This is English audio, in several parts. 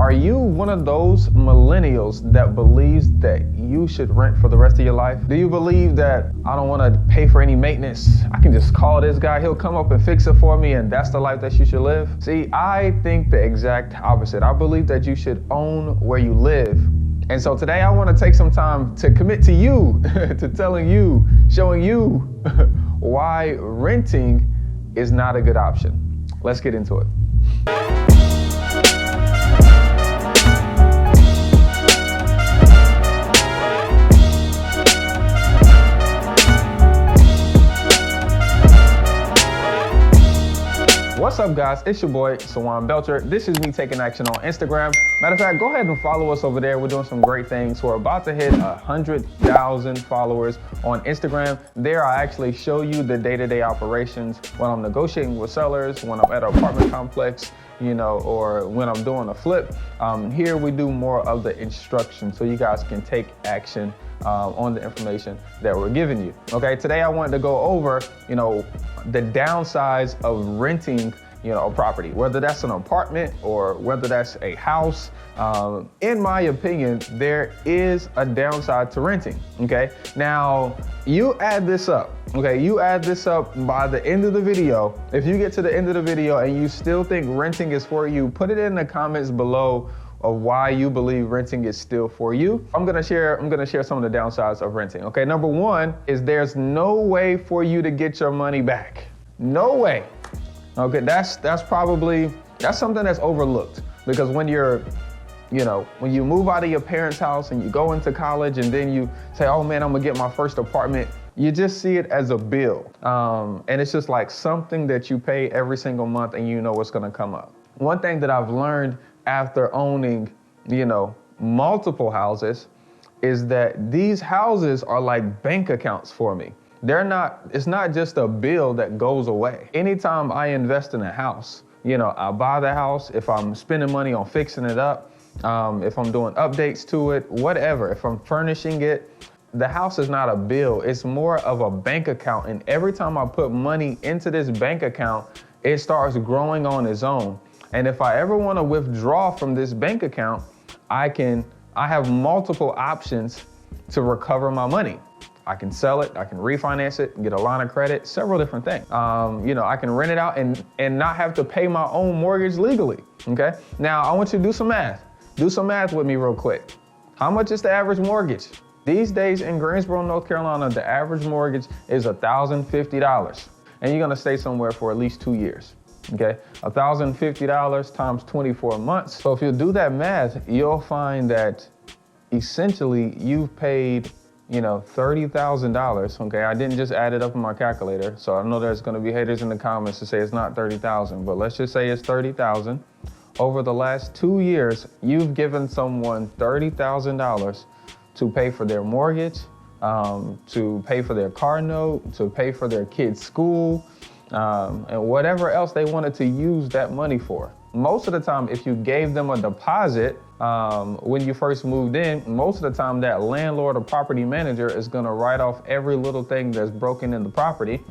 Are you one of those millennials that believes that you should rent for the rest of your life? Do you believe that I don't want to pay for any maintenance? I can just call this guy, he'll come up and fix it for me, and that's the life that you should live? See, I think the exact opposite. I believe that you should own where you live. And so today I want to take some time to commit to you, to telling you, showing you why renting is not a good option. Let's get into it. What's up, guys? It's your boy, Sawan Belcher. This is me taking action on Instagram. Matter of fact, go ahead and follow us over there. We're doing some great things. We're about to hit 100,000 followers on Instagram. There, I actually show you the day-to-day operations when I'm negotiating with sellers, when I'm at an apartment complex, or when I'm doing a flip. Here we do more of the instruction so you guys can take action on the information that we're giving you. Okay, today I wanted to go over, the downsides of renting, a property, whether that's an apartment or whether that's a house. In my opinion, there is a downside to renting. Okay, now you add this up. Okay, you add this up by the end of the video. If you get to the end of the video and you still think renting is for you, put it in the comments below of why you believe renting is still for you. I'm gonna share some of the downsides of renting. Okay, number one is there's no way for you to get your money back. No way. Okay, that's something that's overlooked, because when when you move out of your parents' house and you go into college and then you say, oh man, I'm gonna get my first apartment, you just see it as a bill. And it's just like something that you pay every single month and you know what's gonna come up. One thing that I've learned after owning, multiple houses is that these houses are like bank accounts for me. It's not just a bill that goes away. Anytime I invest in a house, I buy the house, if I'm spending money on fixing it up, if I'm doing updates to it, whatever, if I'm furnishing it, the house is not a bill, it's more of a bank account. And every time I put money into this bank account, it starts growing on its own. And if I ever want to withdraw from this bank account, I have multiple options to recover my money. I can sell it, I can refinance it, get a line of credit, several different things. I can rent it out and not have to pay my own mortgage legally, okay? Now, I want you to do some math. Do some math with me real quick. How much is the average mortgage? These days in Greensboro, North Carolina, the average mortgage is $1,050. And you're gonna stay somewhere for at least 2 years. Okay, $1,050 times 24 months. So if you do that math, you'll find that essentially you've paid, $30,000. Okay, I didn't just add it up in my calculator, so I know there's going to be haters in the comments to say it's not 30,000, but let's just say it's 30,000. Over the last 2 years, you've given someone $30,000 to pay for their mortgage, to pay for their car note, to pay for their kids' school, and whatever else they wanted to use that money for. Most of the time, if you gave them a deposit when you first moved in, most of the time that landlord or property manager is gonna write off every little thing that's broken in the property,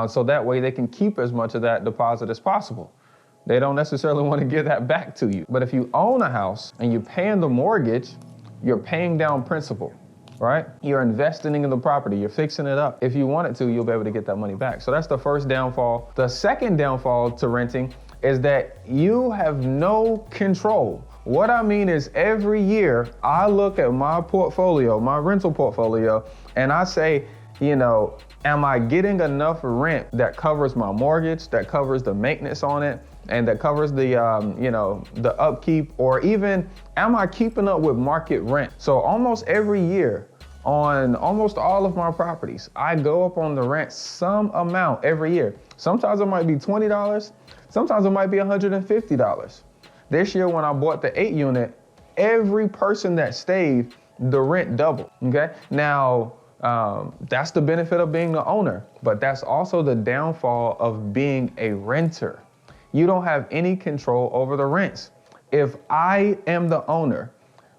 so that way they can keep as much of that deposit as possible. They don't necessarily want to give that back to you. But if you own a house and you're paying the mortgage, you're paying down principal. Right? You're investing in the property, you're fixing it up. If you wanted to, you'll be able to get that money back. So that's the first downfall. The second downfall to renting is that you have no control. What I mean is every year I look at my portfolio, my rental portfolio, and I say, am I getting enough rent that covers my mortgage, that covers the maintenance on it, and that covers the, the upkeep, or even am I keeping up with market rent? So almost every year on almost all of my properties, I go up on the rent some amount every year. Sometimes it might be $20, sometimes it might be $150. This year when I bought the 8 unit, every person that stayed, the rent doubled, okay? Now, that's the benefit of being the owner, but that's also the downfall of being a renter. You don't have any control over the rents. If I am the owner,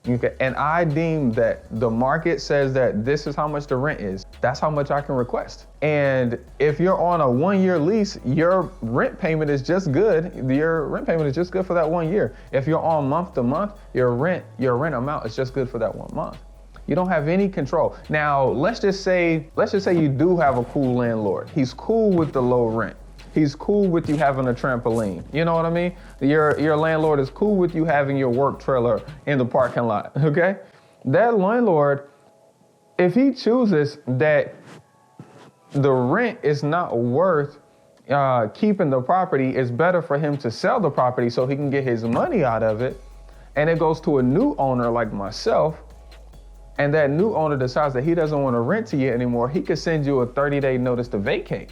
Okay, and I deem that the market says that this is how much the rent is. That's how much I can request. And if you're on a 1-year lease, your rent payment is just good. Your rent payment is just good for that 1 year. If you're on month to month, your rent amount is just good for that 1 month. You don't have any control. Now, let's just say you do have a cool landlord. He's cool with the low rent. He's cool with you having a trampoline. You know what I mean? Your landlord is cool with you having your work trailer in the parking lot, okay? That landlord, if he chooses that the rent is not worth keeping the property, it's better for him to sell the property so he can get his money out of it, and it goes to a new owner like myself, and that new owner decides that he doesn't want to rent to you anymore, he could send you a 30-day notice to vacate.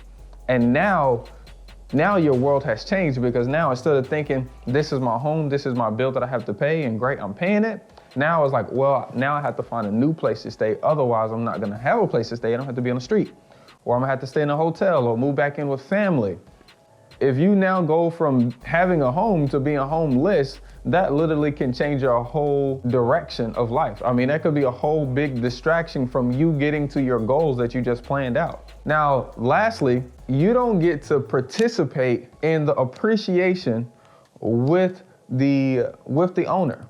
And now your world has changed, because now instead of thinking, this is my home, this is my bill that I have to pay, and great, I'm paying it. Now it's like, well, now I have to find a new place to stay. Otherwise, I'm not gonna have a place to stay. I don't have to be on the street. Or I'm gonna have to stay in a hotel or move back in with family. If you now go from having a home to being homeless, that literally can change your whole direction of life. I mean, that could be a whole big distraction from you getting to your goals that you just planned out. Now, lastly, you don't get to participate in the appreciation with the owner.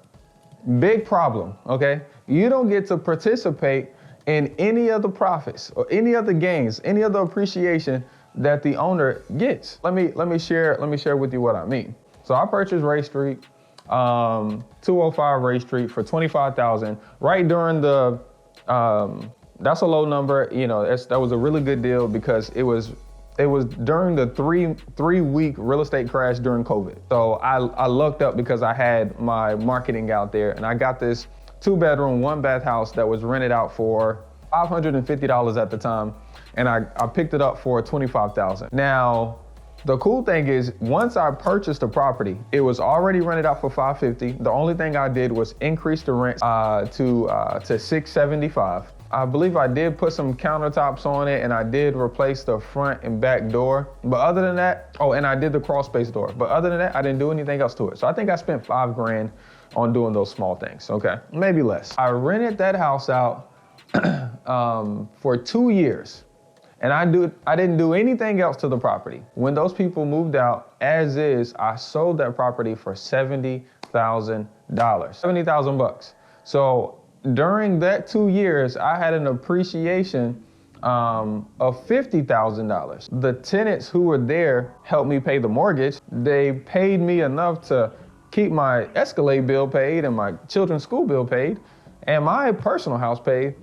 Big problem, okay? You don't get to participate in any of the profits or any other gains, any other appreciation that the owner gets. Let me share with you what I mean. So I purchased Ray Street, 205 Ray Street for $25,000 right during the that's a low number, you know, that was a really good deal because it was during the three week real estate crash during COVID. So I lucked up because I had my marketing out there, and I got this 2-bedroom, 1-bath house that was rented out for $550 at the time, and I picked it up for $25,000. Now, the cool thing is, once I purchased the property, it was already rented out for $550. The only thing I did was increase the rent to $675. I believe I did put some countertops on it, and I did replace the front and back door. But other than that, and I did the crawl space door. But other than that, I didn't do anything else to it. So I think I spent $5,000 on doing those small things, okay? Maybe less. I rented that house out for 2 years. And I didn't do anything else to the property. When those people moved out, as is, I sold that property for $70,000, $70,000. So during that 2 years, I had an appreciation of $50,000. The tenants who were there helped me pay the mortgage. They paid me enough to keep my Escalade bill paid and my children's school bill paid and my personal house paid.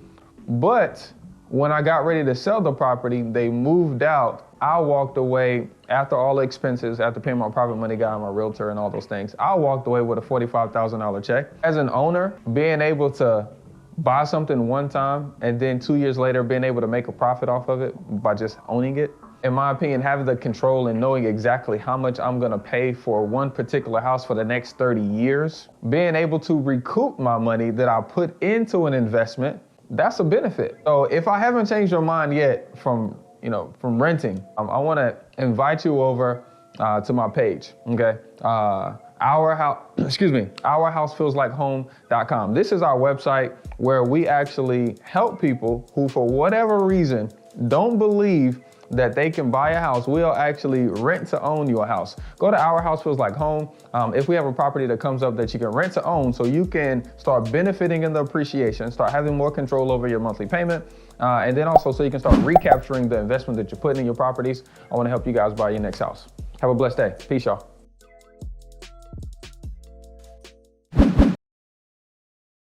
But when I got ready to sell the property, they moved out. I walked away after all the expenses, after paying my private money guy, my realtor, and all those things. I walked away with a $45,000 check. As an owner, being able to buy something one time and then 2 years later being able to make a profit off of it by just owning it, in my opinion, having the control and knowing exactly how much I'm gonna pay for one particular house for the next 30 years, being able to recoup my money that I put into an investment, that's a benefit. So if I haven't changed your mind yet from renting, I wanna invite you over to my page, okay? ourhousefeelslikeHome.com. This is our website where we actually help people who, for whatever reason, don't believe that they can buy a house. We'll actually rent to own your house. Go to Our House Feels Like Home. If we have a property that comes up that you can rent to own, so you can start benefiting in the appreciation, start having more control over your monthly payment, and then also so you can start recapturing the investment that you're putting in your properties. I wanna help you guys buy your next house. Have a blessed day. Peace, y'all.